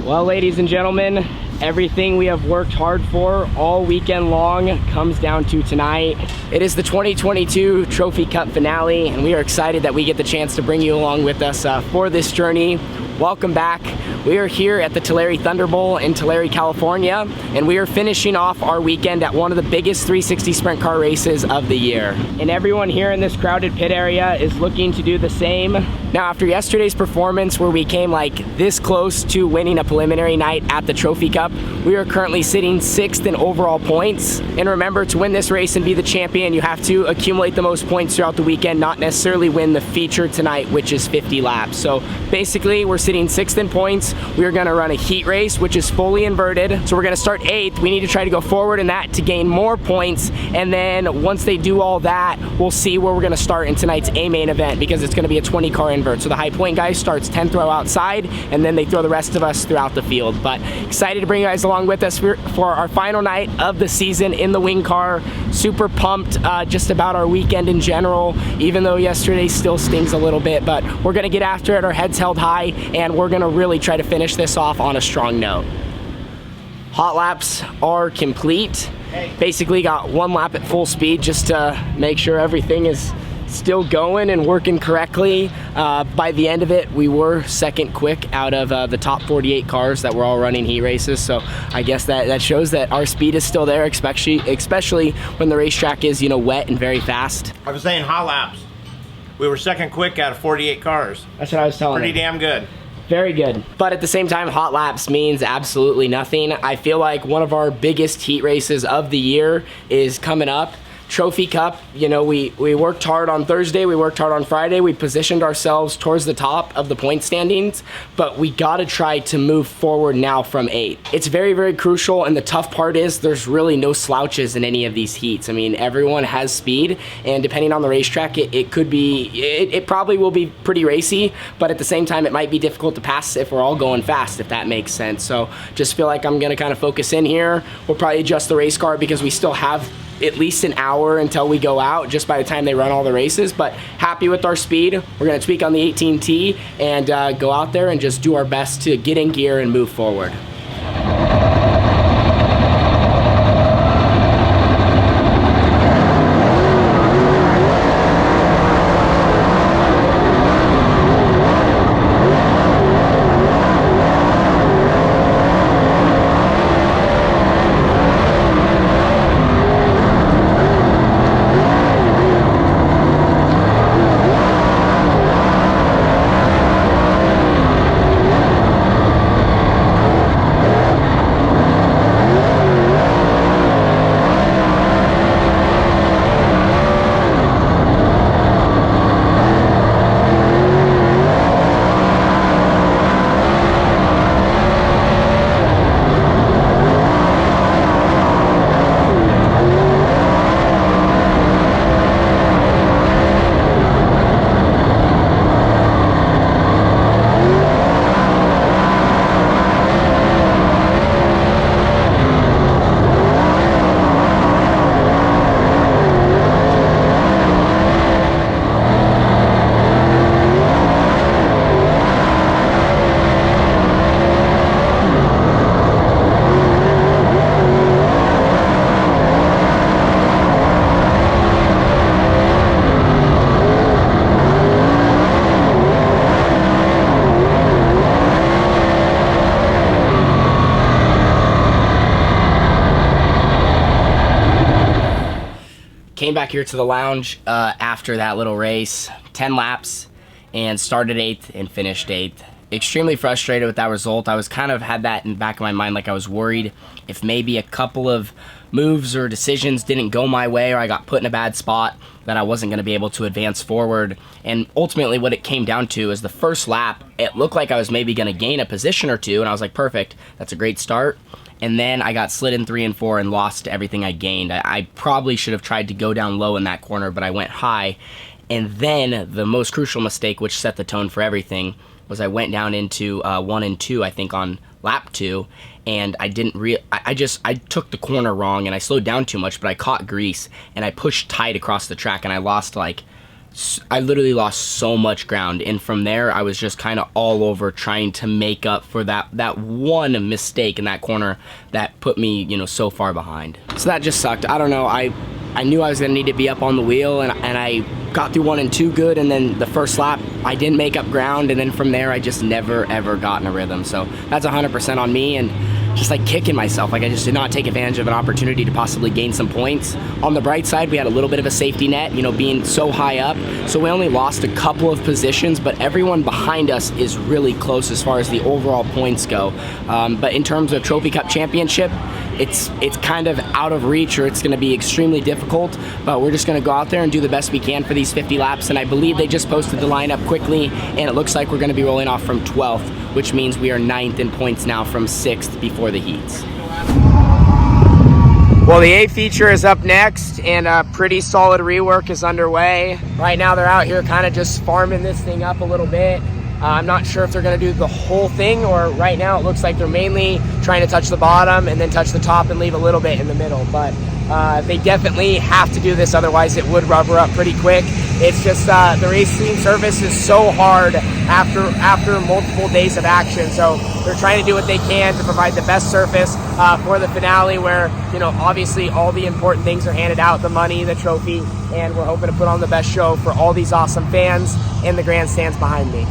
Well, ladies and gentlemen, everything we have worked hard for all weekend long comes down to tonight. It is the 2022 Trophy Cup finale, and we are excited that we get the chance to bring you along with us for this journey. Welcome back. We are here at the Tulare ThunderBowl in Tulare, California, and we are finishing off our weekend at one of the biggest 360 sprint car races of the year. And everyone here in this crowded pit area is looking to do the same. Now, after yesterday's performance where we came like this close to winning a preliminary night at the Trophy Cup, we are currently sitting 6th in overall points. And remember, to win this race and be the champion, you have to accumulate the most points throughout the weekend, not necessarily win the feature tonight, which is 50 laps. So basically, we're sitting 6th in points. We are gonna run a heat race, which is fully inverted. So we're gonna start 8th. We need to try to go forward in that to gain more points. And then once they do all that, we'll see where we're gonna start in tonight's A main event, because it's gonna be a 20 car invert. So the high point guy starts 10th row outside, and then they throw the rest of us throughout the field. But excited to bring you guys along with us for our final night of the season in the wing car. Super pumped just about our weekend in general, even though yesterday still stings a little bit, but we're gonna get after it, our heads held high, and we're gonna really try to finish this off on a strong note. Hot laps are complete. Basically got one lap at full speed just to make sure everything is still going and working correctly. By the end of it, we were second quick out of the top 48 cars that were all running heat races. So I guess that shows that our speed is still there, especially when the racetrack is, you know, wet and very fast. I was saying hot laps. We were second quick out of 48 cars. That's what I was telling you. Pretty damn good. Very good. But at the same time, hot laps means absolutely nothing. I feel like one of our biggest heat races of the year is coming up. Trophy Cup, you know, we worked hard on Thursday, we worked hard on Friday, we positioned ourselves towards the top of the point standings, but we gotta try to move forward now from 8. It's very, very crucial, and the tough part is there's really no slouches in any of these heats. I mean, everyone has speed, and depending on the racetrack, it probably will be pretty racy, but at the same time, it might be difficult to pass if we're all going fast, if that makes sense. So just feel like I'm gonna kind of focus in here. We'll probably adjust the race car because we still have at least an hour until we go out, just by the time they run all the races. But happy with our speed. We're gonna tweak on the 18T and go out there and just do our best to get in gear and move forward. Came back here to the lounge after that little race, 10 laps, and started 8th and finished 8th. Extremely frustrated with that result. I was kind of had that in the back of my mind, like I was worried if maybe a couple of moves or decisions didn't go my way, or I got put in a bad spot, that I wasn't going to be able to advance forward. And ultimately what it came down to is the first lap, it looked like I was maybe going to gain a position or two, and I was like, perfect, that's a great start. And then I got slid in 3 and 4 and lost everything I gained. I probably should have tried to go down low in that corner, but I went high. And then the most crucial mistake, which set the tone for everything, was I went down into 1 and 2, I think, on lap 2, and I took the corner wrong, and I slowed down too much, but I caught grease, and I pushed tight across the track, and I lost like I literally lost so much ground, and from there I was just kind of all over trying to make up for that one mistake in that corner that put me, you know, so far behind. So that just sucked. I don't know, I knew I was gonna need to be up on the wheel, and I got through 1 and 2 good, and then the first lap I didn't make up ground, and then from there I just never ever got in a rhythm. So that's 100% on me, and just like kicking myself, like I just did not take advantage of an opportunity to possibly gain some points. On the bright side, we had a little bit of a safety net, you know, being so high up, so we only lost a couple of positions, but everyone behind us is really close as far as the overall points go. But in terms of Trophy Cup Championship, it's kind of out of reach, or it's going to be extremely difficult, but we're just going to go out there and do the best we can for these 50 laps. And I believe they just posted the lineup quickly, and it looks like we're going to be rolling off from 12th, which means we are 9th in points now from 6th before the heats. Well, the A feature is up next, and a pretty solid rework is underway. Right now they're out here kind of just farming this thing up a little bit. I'm not sure if they're going to do the whole thing, or right now it looks like they're mainly trying to touch the bottom and then touch the top and leave a little bit in the middle. But they definitely have to do this, otherwise it would rubber up pretty quick. It's just the racing surface is so hard after multiple days of action. So they're trying to do what they can to provide the best surface for the finale, where, you know, obviously all the important things are handed out, the money, the trophy, and we're hoping to put on the best show for all these awesome fans in the grandstands behind me.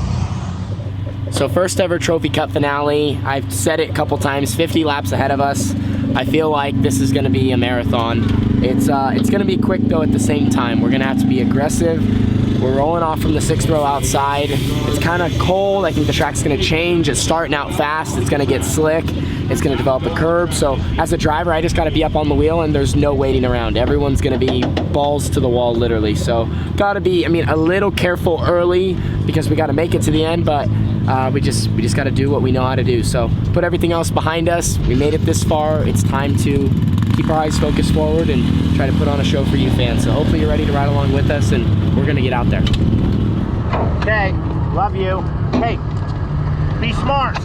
So first ever Trophy Cup finale. I've said it a couple times, 50 laps ahead of us. I feel like this is gonna be a marathon. It's gonna be quick though at the same time. We're gonna have to be aggressive. We're rolling off from the 6th row outside. It's kind of cold. I think the track's gonna change. It's starting out fast. It's gonna get slick. It's gonna develop a curb. So as a driver, I just gotta be up on the wheel, and there's no waiting around. Everyone's gonna be balls to the wall, literally. So gotta be, I mean, a little careful early because we gotta make it to the end, but we just gotta do what we know how to do. So put everything else behind us. We made it this far. It's time to keep our eyes focused forward and try to put on a show for you fans. So hopefully you're ready to ride along with us, and we're gonna get out there. Okay, love you. Hey, be smart.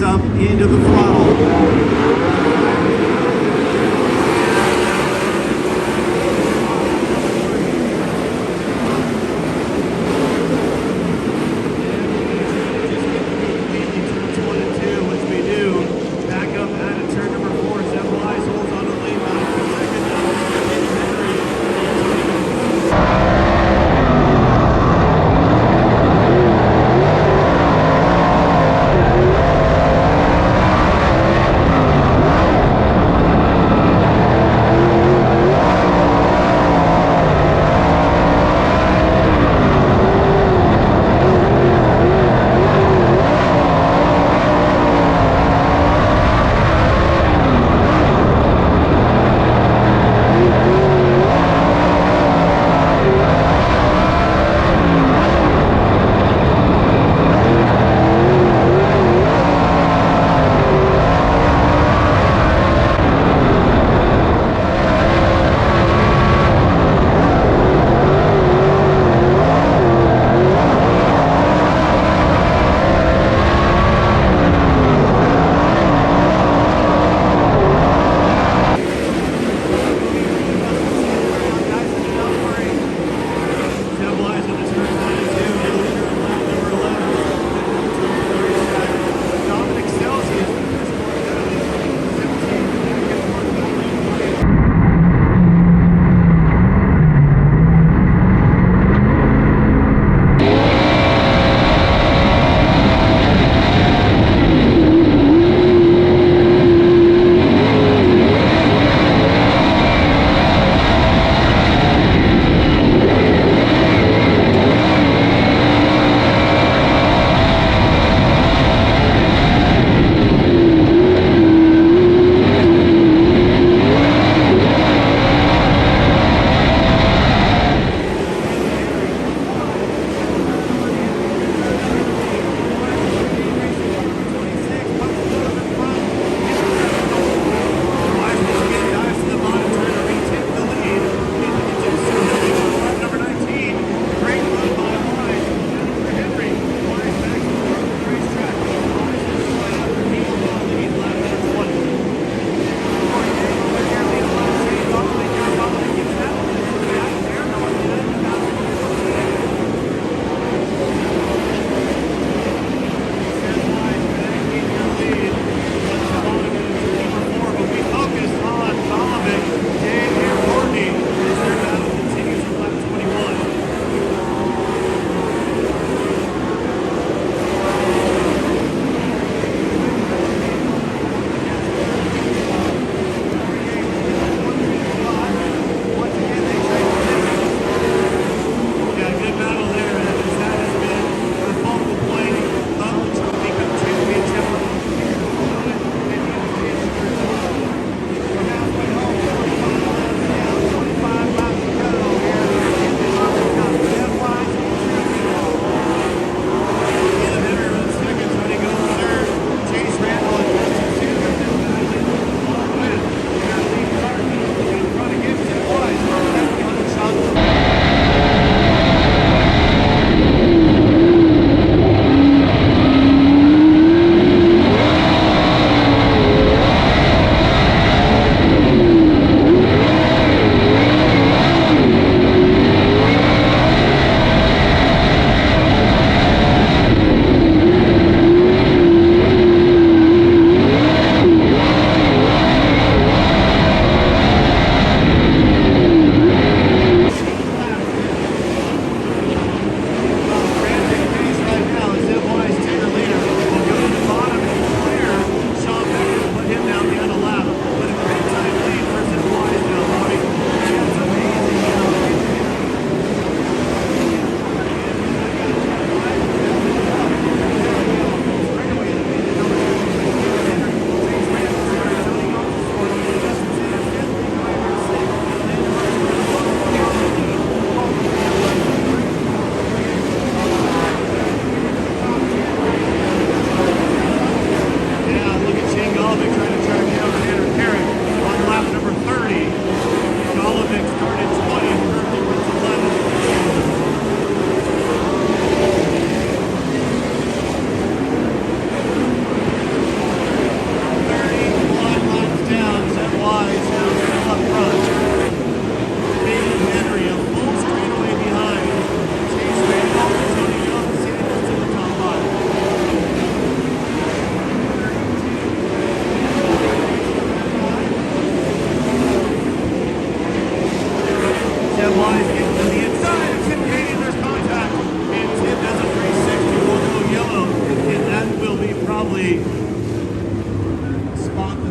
Up into the throttle.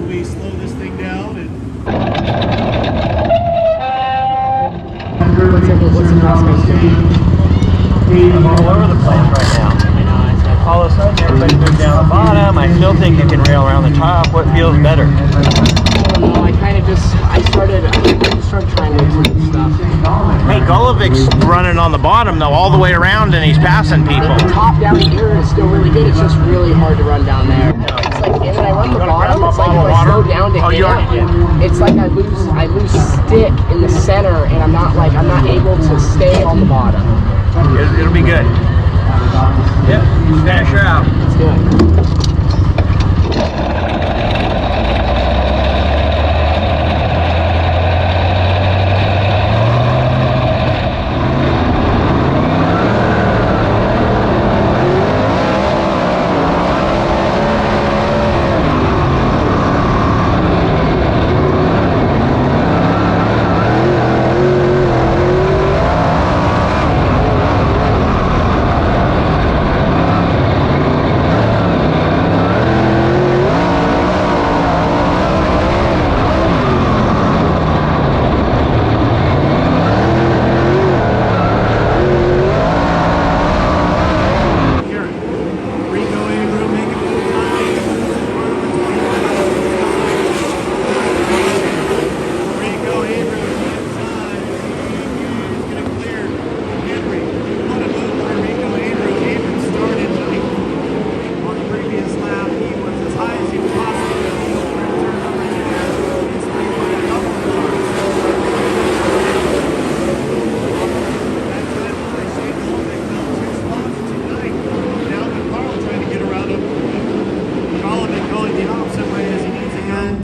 we slow this thing down and I'm all over the place right now. All of a sudden, everybody moves down the bottom. I still think you can rail around the top. What feels better? I don't know, I started trying to do some stuff. Hey, Golovic's running on the bottom though, all the way around, and he's passing people. The top down here is still really good. It's just really hard to run down there. It's like, and when I run the bottom, it's like if I slow down to hit it, it's like I lose stick in the center, and I'm not able to stay on the bottom. It'll be good. Yep, finish her out. Let's do it.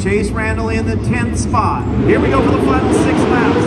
Chase Randall in the 10th spot. Here we go for the final 6 laps.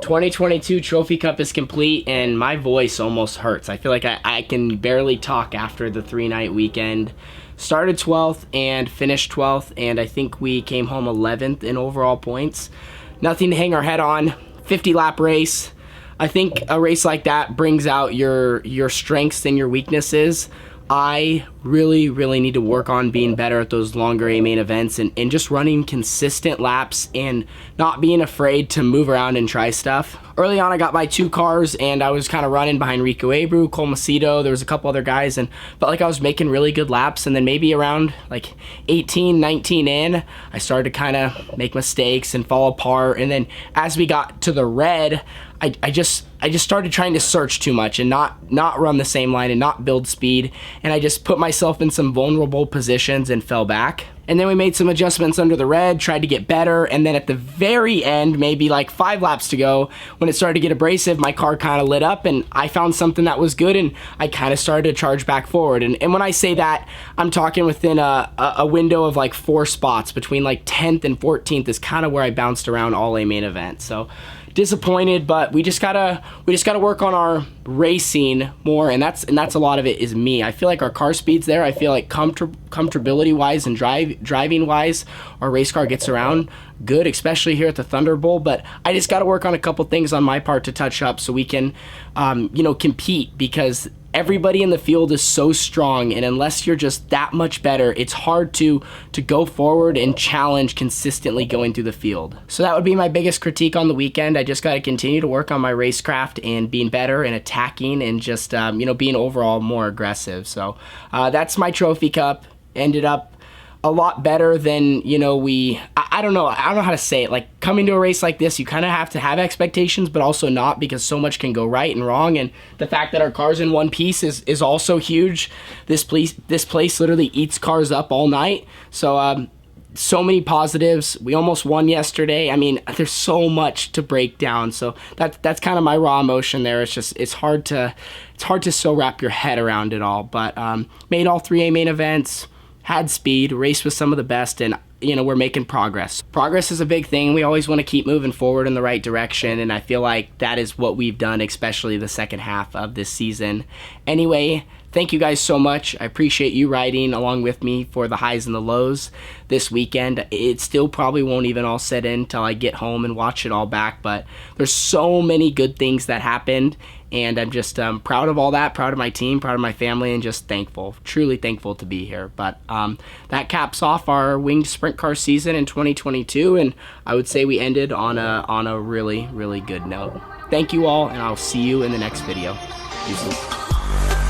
...2022 Trophy Cup is complete, and my voice almost hurts. I feel like I can barely talk after the 3-night weekend. Started 12th and finished 12th, and I think we came home 11th in overall points. Nothing to hang our head on. 50-lap race. I think a race like that brings out your strengths and your weaknesses. I really need to work on being better at those longer A main events and just running consistent laps and not being afraid to move around and try stuff. Early on, I got my 2 cars and I was kind of running behind Rico Abreu, Cole Macedo. There was a couple other guys and felt like I was making really good laps. And then maybe around like 18, 19 in, I started to kind of make mistakes and fall apart. And then as we got to the red, I just started trying to search too much and not run the same line and not build speed, and I just put myself in some vulnerable positions and fell back. And then we made some adjustments under the red, tried to get better, and then at the very end, maybe like 5 laps to go, when it started to get abrasive, my car kind of lit up and I found something that was good and I kind of started to charge back forward. And when I say that, I'm talking within a window of like 4 spots, between like 10th and 14th is kind of where I bounced around all A main event. So disappointed, but we just gotta work on our racing more, and that's a lot of it is me. I feel like our car speed's there. I feel like comfortability wise and driving wise, our race car gets around good, especially here at the Thunderbowl. But I just got to work on a couple things on my part to touch up so we can compete, because everybody in the field is so strong, and unless you're just that much better, it's hard to go forward and challenge consistently going through the field. So that would be my biggest critique on the weekend. I just got to continue to work on my racecraft and being better and attacking and just being overall more aggressive. So that's my trophy cup. Ended up a lot better than, I don't know how to say it. Like, coming to a race like this, you kind of have to have expectations, but also not, because so much can go right and wrong. And the fact that our car's in one piece is also huge. This place literally eats cars up all night. So many positives. We almost won yesterday. I mean, there's so much to break down. So that's kind of my raw emotion there. It's hard to so wrap your head around it all. But made all 3 A main events. Had speed, raced with some of the best, and we're making progress. Progress is a big thing. We always want to keep moving forward in the right direction, and I feel like that is what we've done, especially the second half of this season. Anyway, thank you guys so much. I appreciate you riding along with me for the highs and the lows this weekend. It still probably won't even all set in till I get home and watch it all back, but there's so many good things that happened, and I'm just proud of all that, proud of my team, proud of my family, and just thankful, truly thankful to be here. But that caps off our winged sprint car season in 2022, and I would say we ended on a really good note. Thank you all, and I'll see you in the next video. Peace.